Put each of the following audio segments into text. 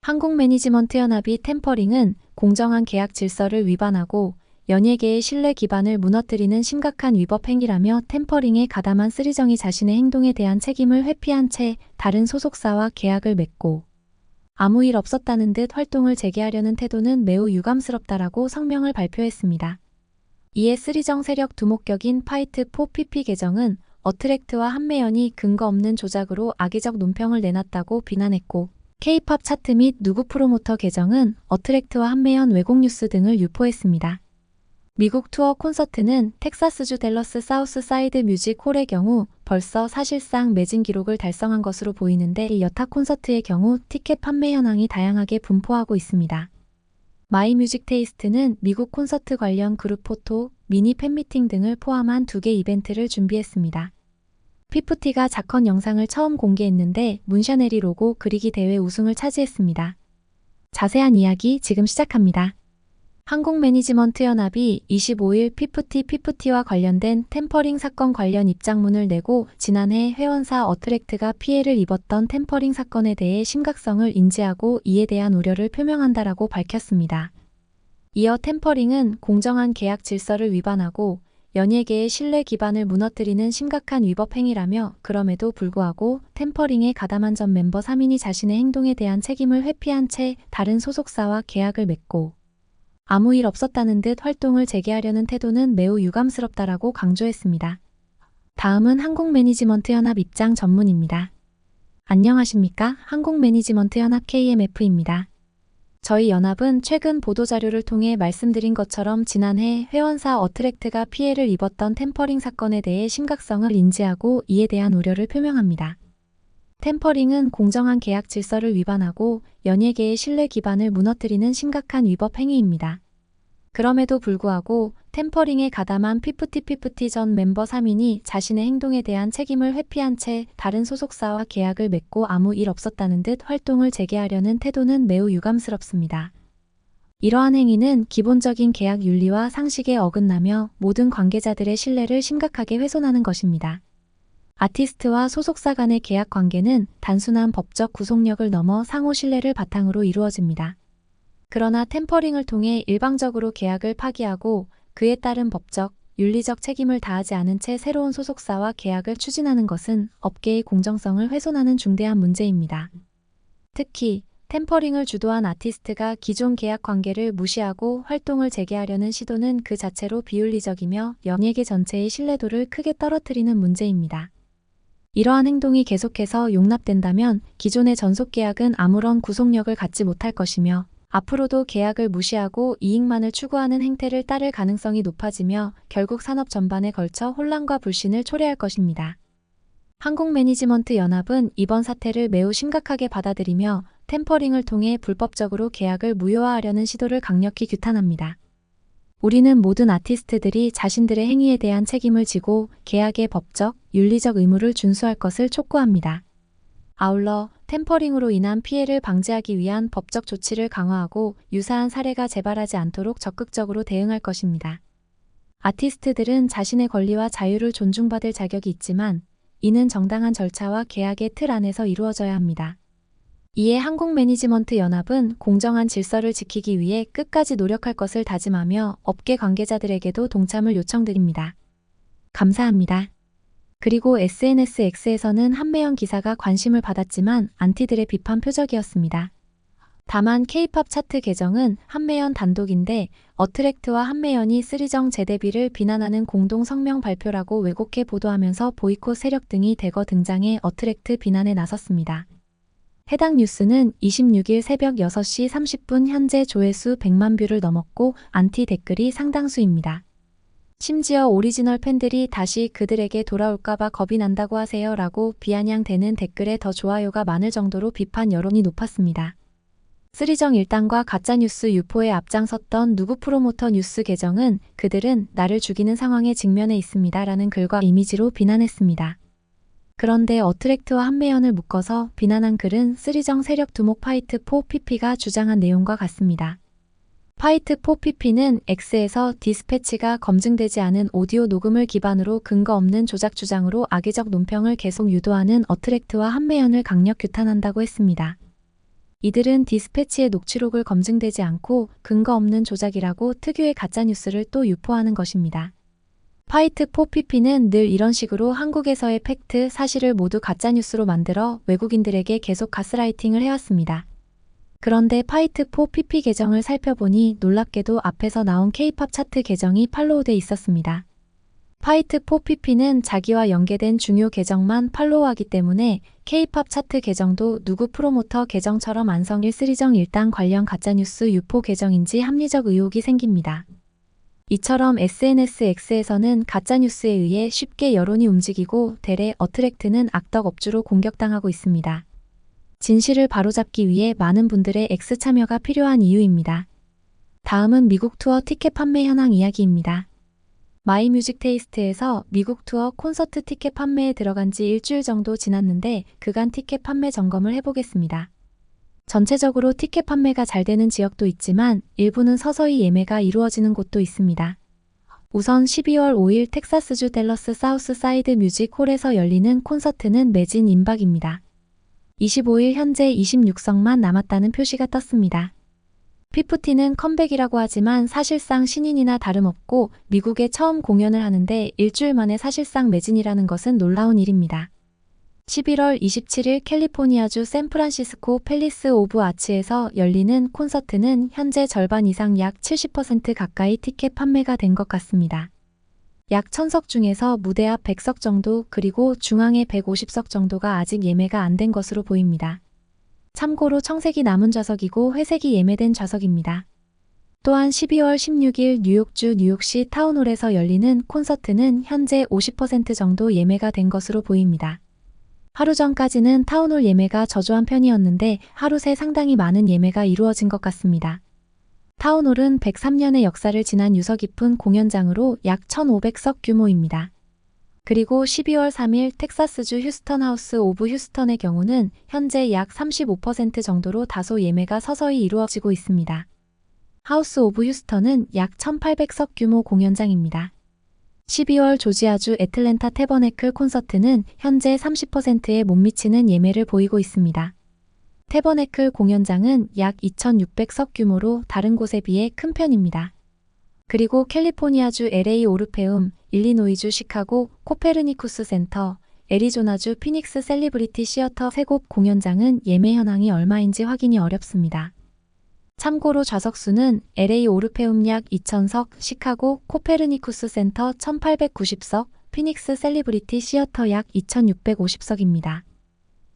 한국매니지먼트연합이 템퍼링은 공정한 계약 질서를 위반하고 연예계의 신뢰 기반을 무너뜨리는 심각한 위법 행위라며 템퍼링에 가담한 쓰리정이 자신의 행동에 대한 책임을 회피한 채 다른 소속사와 계약을 맺고 아무 일 없었다는 듯 활동을 재개하려는 태도는 매우 유감스럽다라고 성명을 발표했습니다. 이에 쓰리정 세력 두목격인 파이트4PP 계정은 어트랙트와 한매연이 근거 없는 조작으로 악의적 논평을 내놨다고 비난했고 K-팝 차트 및 누구 프로모터 계정은 어트랙트와 한매연 왜곡 뉴스 등을 유포했습니다. 미국 투어 콘서트는 텍사스주 댈러스 사우스 사이드 뮤직 홀의 경우 벌써 사실상 매진 기록을 달성한 것으로 보이는데 이 여타 콘서트의 경우 티켓 판매 현황이 다양하게 분포하고 있습니다. 마이 뮤직 테이스트는 미국 콘서트 관련 그룹 포토, 미니 팬미팅 등을 포함한 2개 이벤트를 준비했습니다. 피프티가 자컨 영상을 처음 공개했는데 문샤넬이 로고 그리기 대회 우승을 차지했습니다. 자세한 이야기 지금 시작합니다. 한국매니지먼트연합이 25일 피프티와 관련된 템퍼링 사건 관련 입장문을 내고 지난해 회원사 어트랙트가 피해를 입었던 템퍼링 사건에 대해 심각성을 인지하고 이에 대한 우려를 표명한다라고 밝혔습니다. 이어 템퍼링은 공정한 계약 질서를 위반하고 연예계의 신뢰 기반을 무너뜨리는 심각한 위법 행위라며 그럼에도 불구하고 템퍼링에 가담한 전 멤버 3인이 자신의 행동에 대한 책임을 회피한 채 다른 소속사와 계약을 맺고 아무 일 없었다는 듯 활동을 재개하려는 태도는 매우 유감스럽다라고 강조했습니다. 다음은 한국매니지먼트연합 입장 전문입니다. 안녕하십니까? 한국매니지먼트연합 KMF입니다. 저희 연합은 최근 보도자료를 통해 말씀드린 것처럼 지난해 회원사 어트랙트가 피해를 입었던 템퍼링 사건에 대해 심각성을 인지하고 이에 대한 우려를 표명합니다. 템퍼링은 공정한 계약 질서를 위반하고 연예계의 신뢰 기반을 무너뜨리는 심각한 위법 행위입니다. 그럼에도 불구하고 템퍼링에 가담한 피프티 전 멤버 3인이 자신의 행동에 대한 책임을 회피한 채 다른 소속사와 계약을 맺고 아무 일 없었다는 듯 활동을 재개하려는 태도는 매우 유감스럽습니다. 이러한 행위는 기본적인 계약 윤리와 상식에 어긋나며 모든 관계자들의 신뢰를 심각하게 훼손하는 것입니다. 아티스트와 소속사 간의 계약 관계는 단순한 법적 구속력을 넘어 상호 신뢰를 바탕으로 이루어집니다. 그러나 템퍼링을 통해 일방적으로 계약을 파기하고 그에 따른 법적, 윤리적 책임을 다하지 않은 채 새로운 소속사와 계약을 추진하는 것은 업계의 공정성을 훼손하는 중대한 문제입니다. 특히 템퍼링을 주도한 아티스트가 기존 계약 관계를 무시하고 활동을 재개하려는 시도는 그 자체로 비윤리적이며 연예계 전체의 신뢰도를 크게 떨어뜨리는 문제입니다. 이러한 행동이 계속해서 용납된다면 기존의 전속 계약은 아무런 구속력을 갖지 못할 것이며 앞으로도 계약을 무시하고 이익만을 추구하는 행태를 따를 가능성이 높아지며 결국 산업 전반에 걸쳐 혼란과 불신을 초래할 것입니다. 한국매니지먼트연합은 이번 사태를 매우 심각하게 받아들이며 템퍼링을 통해 불법적으로 계약을 무효화하려는 시도를 강력히 규탄합니다. 우리는 모든 아티스트들이 자신들의 행위에 대한 책임을 지고 계약의 법적, 윤리적 의무를 준수할 것을 촉구합니다. 아울러 템퍼링으로 인한 피해를 방지하기 위한 법적 조치를 강화하고 유사한 사례가 재발하지 않도록 적극적으로 대응할 것입니다. 아티스트들은 자신의 권리와 자유를 존중받을 자격이 있지만 이는 정당한 절차와 계약의 틀 안에서 이루어져야 합니다. 이에 한국매니지먼트연합은 공정한 질서를 지키기 위해 끝까지 노력할 것을 다짐하며 업계 관계자들에게도 동참을 요청드립니다. 감사합니다. 그리고 SNS X에서는 한매연 기사가 관심을 받았지만 안티들의 비판 표적이었습니다. 다만 K-팝 차트 계정은 한매연 단독인데 어트랙트와 한매연이 쓰리정 재데뷔를 비난하는 공동 성명 발표라고 왜곡해 보도하면서 보이콧 세력 등이 대거 등장해 어트랙트 비난에 나섰습니다. 해당 뉴스는 26일 새벽 6시 30분 현재 조회수 100만 뷰를 넘었고 안티 댓글이 상당수입니다. 심지어 오리지널 팬들이 다시 그들에게 돌아올까봐 겁이 난다고 하세요 라고 비아냥대는 댓글에 더 좋아요가 많을 정도로 비판 여론이 높았습니다. 쓰리정 일당과 가짜뉴스 유포에 앞장섰던 누구 프로모터 뉴스 계정은 그들은 나를 죽이는 상황에 직면해 있습니다 라는 글과 이미지로 비난했습니다. 그런데 어트랙트와 한매연을 묶어서 비난한 글은 쓰리정 세력 두목 파이트4PP가 주장한 내용과 같습니다. 파이트4PP는 X에서 디스패치가 검증되지 않은 오디오 녹음을 기반으로 근거 없는 조작 주장으로 악의적 논평을 계속 유도하는 어트랙트와 한매연을 강력 규탄한다고 했습니다. 이들은 디스패치의 녹취록을 검증되지 않고 근거 없는 조작이라고 특유의 가짜뉴스를 또 유포하는 것입니다. 파이트4PP는 늘 이런 식으로 한국에서의 팩트, 사실을 모두 가짜뉴스로 만들어 외국인들에게 계속 가스라이팅을 해왔습니다. 그런데 파이트4PP 계정을 살펴보니 놀랍게도 앞에서 나온 K-팝 차트 계정이 팔로우돼 있었습니다. 파이트4PP는 자기와 연계된 중요 계정만 팔로우하기 때문에 K-팝 차트 계정도 누구 프로모터 계정처럼 안성일 쓰리정 일당 관련 가짜뉴스 유포 계정인지 합리적 의혹이 생깁니다. 이처럼 SNS X에서는 가짜뉴스에 의해 쉽게 여론이 움직이고 대래 어트랙트는 악덕 업주로 공격당하고 있습니다. 진실을 바로잡기 위해 많은 분들의 X 참여가 필요한 이유입니다. 다음은 미국 투어 티켓 판매 현황 이야기입니다. 마이뮤직테이스트에서 미국 투어 콘서트 티켓 판매에 들어간 지 일주일 정도 지났는데 그간 티켓 판매 점검을 해보겠습니다. 전체적으로 티켓 판매가 잘 되는 지역도 있지만 일부는 서서히 예매가 이루어지는 곳도 있습니다. 우선 12월 5일 텍사스주 댈러스 사우스 사이드 뮤직 홀에서 열리는 콘서트는 매진 임박입니다. 25일 현재 26석만 남았다는 표시가 떴습니다. 피프티는 컴백이라고 하지만 사실상 신인이나 다름없고 미국에 처음 공연을 하는데 일주일 만에 사실상 매진이라는 것은 놀라운 일입니다. 11월 27일 캘리포니아주 샌프란시스코 팰리스 오브 아츠에서 열리는 콘서트는 현재 절반 이상 약 70% 가까이 티켓 판매가 된 것 같습니다. 약 1000석 중에서 무대 앞 100석 정도 그리고 중앙에 150석 정도가 아직 예매가 안 된 것으로 보입니다. 참고로 청색이 남은 좌석이고 회색이 예매된 좌석입니다. 또한 12월 16일 뉴욕주 뉴욕시 타운홀에서 열리는 콘서트는 현재 50% 정도 예매가 된 것으로 보입니다. 하루 전까지는 타운홀 예매가 저조한 편이었는데 하루 새 상당히 많은 예매가 이루어진 것 같습니다. 타운홀은 103년의 역사를 지난 유서 깊은 공연장으로 약 1500석 규모입니다. 그리고 12월 3일 텍사스주 휴스턴 하우스 오브 휴스턴의 경우는 현재 약 35% 정도로 다소 예매가 서서히 이루어지고 있습니다. 하우스 오브 휴스턴은 약 1800석 규모 공연장입니다. 12월 조지아주 애틀랜타 태버네클 콘서트는 현재 30%에 못 미치는 예매를 보이고 있습니다. 태버네클 공연장은 약 2600석 규모로 다른 곳에 비해 큰 편입니다. 그리고 캘리포니아주 LA 오르페움, 일리노이주 시카고 코페르니쿠스 센터, 애리조나주 피닉스 셀리브리티 시어터 세 곳 공연장은 예매 현황이 얼마인지 확인이 어렵습니다. 참고로 좌석수는 LA 오르페움 약 2000석, 시카고 코페르니쿠스 센터 1890석, 피닉스 셀리브리티 시어터 약 2650석입니다.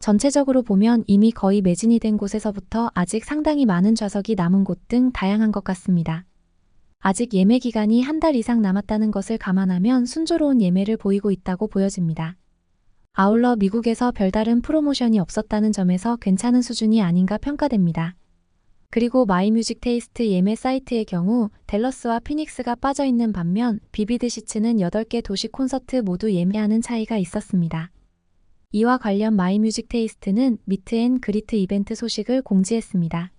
전체적으로 보면 이미 거의 매진이 된 곳에서부터 아직 상당히 많은 좌석이 남은 곳 등 다양한 것 같습니다. 아직 예매 기간이 한 달 이상 남았다는 것을 감안하면 순조로운 예매를 보이고 있다고 보여집니다. 아울러 미국에서 별다른 프로모션이 없었다는 점에서 괜찮은 수준이 아닌가 평가됩니다. 그리고 마이뮤직테이스트 예매 사이트의 경우 댈러스와 피닉스가 빠져있는 반면 비비드 시츠는 8개 도시 콘서트 모두 예매하는 차이가 있었습니다. 이와 관련 마이뮤직테이스트는 미트 앤 그리트 이벤트 소식을 공지했습니다.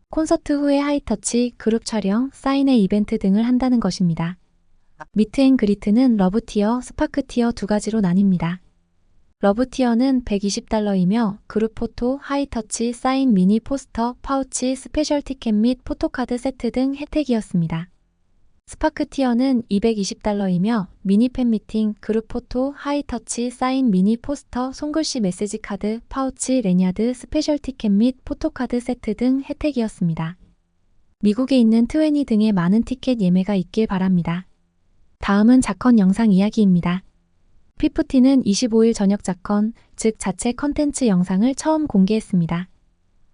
콘서트 후에 하이터치, 그룹 촬영, 사인회 이벤트 등을 한다는 것입니다. 미트 앤 그리트는 러브티어, 스파크티어 두 가지로 나뉩니다. 러브티어는 $120이며 그룹 포토, 하이터치, 사인 미니 포스터, 파우치, 스페셜 티켓 및 포토카드 세트 등 혜택이었습니다. 스파크티어는 $220이며 미니 팬미팅, 그룹 포토, 하이터치, 사인 미니 포스터, 손글씨 메시지 카드, 파우치, 레냐드, 스페셜 티켓 및 포토카드 세트 등 혜택이었습니다. 미국에 있는 20 등의 많은 티켓 예매가 있길 바랍니다. 다음은 자컨 영상 이야기입니다. 피프티는 25일 저녁 자컨, 즉 자체 컨텐츠 영상을 처음 공개했습니다.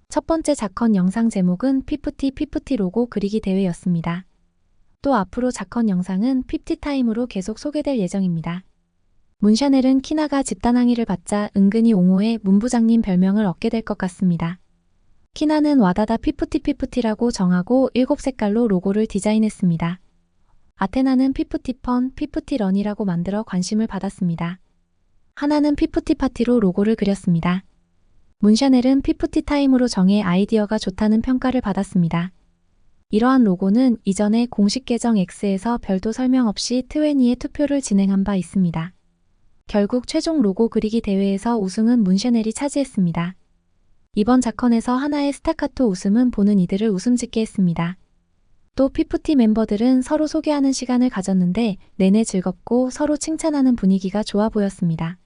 첫 번째 자컨 영상 제목은 피프티 로고 그리기 대회였습니다. 또 앞으로 자컨 영상은 50타임으로 계속 소개될 예정입니다. 문샤넬은 키나가 집단 항의를 받자 은근히 옹호해 문부장님 별명을 얻게 될 것 같습니다. 키나는 와다다 피프티라고 정하고 7색깔로 로고를 디자인했습니다. 아테나는 피프티펀, 피프티런이라고 만들어 관심을 받았습니다. 하나는 피프티파티로 로고를 그렸습니다. 문샤넬은 피프티타임으로 정해 아이디어가 좋다는 평가를 받았습니다. 이러한 로고는 이전에 공식 계정 X에서 별도 설명 없이 20의 투표를 진행한 바 있습니다. 결국 최종 로고 그리기 대회에서 우승은 문샤넬이 차지했습니다. 이번 자컨에서 하나의 스타카토 웃음은 보는 이들을 웃음짓게 했습니다. 또 피프티 멤버들은 서로 소개하는 시간을 가졌는데 내내 즐겁고 서로 칭찬하는 분위기가 좋아 보였습니다.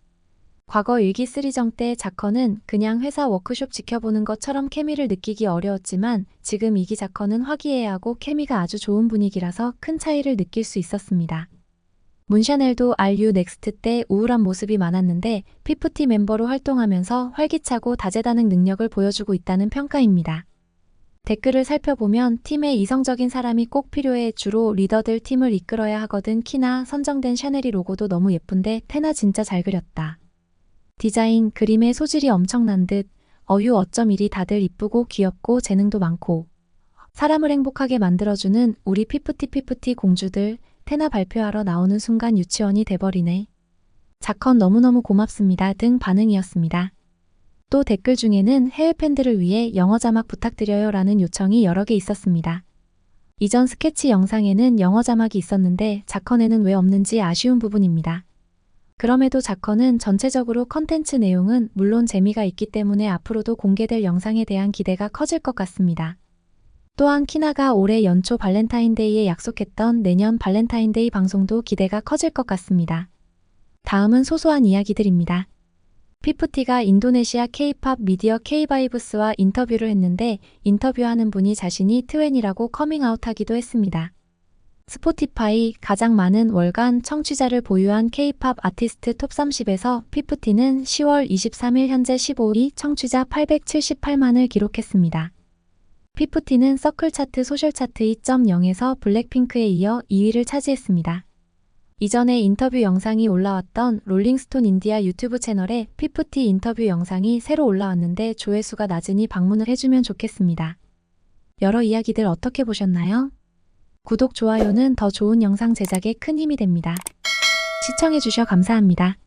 과거 일기 쓰리정 때 자컨은 그냥 회사 워크숍 지켜보는 것처럼 케미를 느끼기 어려웠지만 지금 2기 자컨은 화기애애하고 케미가 아주 좋은 분위기라서 큰 차이를 느낄 수 있었습니다. 문샤넬도 RU 넥스트 때 우울한 모습이 많았는데 피프티 멤버로 활동하면서 활기차고 다재다능 능력을 보여주고 있다는 평가입니다. 댓글을 살펴보면 팀에 이성적인 사람이 꼭 필요해. 주로 리더들 팀을 이끌어야 하거든. 키나 선정된 샤넬이 로고도 너무 예쁜데 테나 진짜 잘 그렸다. 디자인, 그림의 소질이 엄청난 듯. 어휴 어쩜 이리 다들 이쁘고 귀엽고 재능도 많고 사람을 행복하게 만들어주는 우리 피프티 공주들. 테나 발표하러 나오는 순간 유치원이 돼버리네. 자컨 너무너무 고맙습니다 등 반응이었습니다. 또 댓글 중에는 해외 팬들을 위해 영어 자막 부탁드려요 라는 요청이 여러 개 있었습니다. 이전 스케치 영상에는 영어 자막이 있었는데 자컨에는 왜 없는지 아쉬운 부분입니다. 그럼에도 자컨은 전체적으로 컨텐츠 내용은 물론 재미가 있기 때문에 앞으로도 공개될 영상에 대한 기대가 커질 것 같습니다. 또한 키나가 올해 연초 발렌타인데이에 약속했던 내년 발렌타인데이 방송도 기대가 커질 것 같습니다. 다음은 소소한 이야기들입니다. 피프티가 인도네시아 K-팝 미디어 K-바이브스와 인터뷰를 했는데 인터뷰하는 분이 자신이 트웬이라고 커밍아웃하기도 했습니다. 스포티파이 가장 많은 월간 청취자를 보유한 K-팝 아티스트 톱30에서 피프티는 10월 23일 현재 15위 청취자 878만을 기록했습니다. 피프티는 서클 차트 소셜 차트 2.0에서 블랙핑크에 이어 2위를 차지했습니다. 이전에 인터뷰 영상이 올라왔던 롤링스톤 인디아 유튜브 채널에 피프티 인터뷰 영상이 새로 올라왔는데 조회수가 낮으니 방문을 해주면 좋겠습니다. 여러 이야기들 어떻게 보셨나요? 구독, 좋아요는 더 좋은 영상 제작에 큰 힘이 됩니다. 시청해주셔 감사합니다.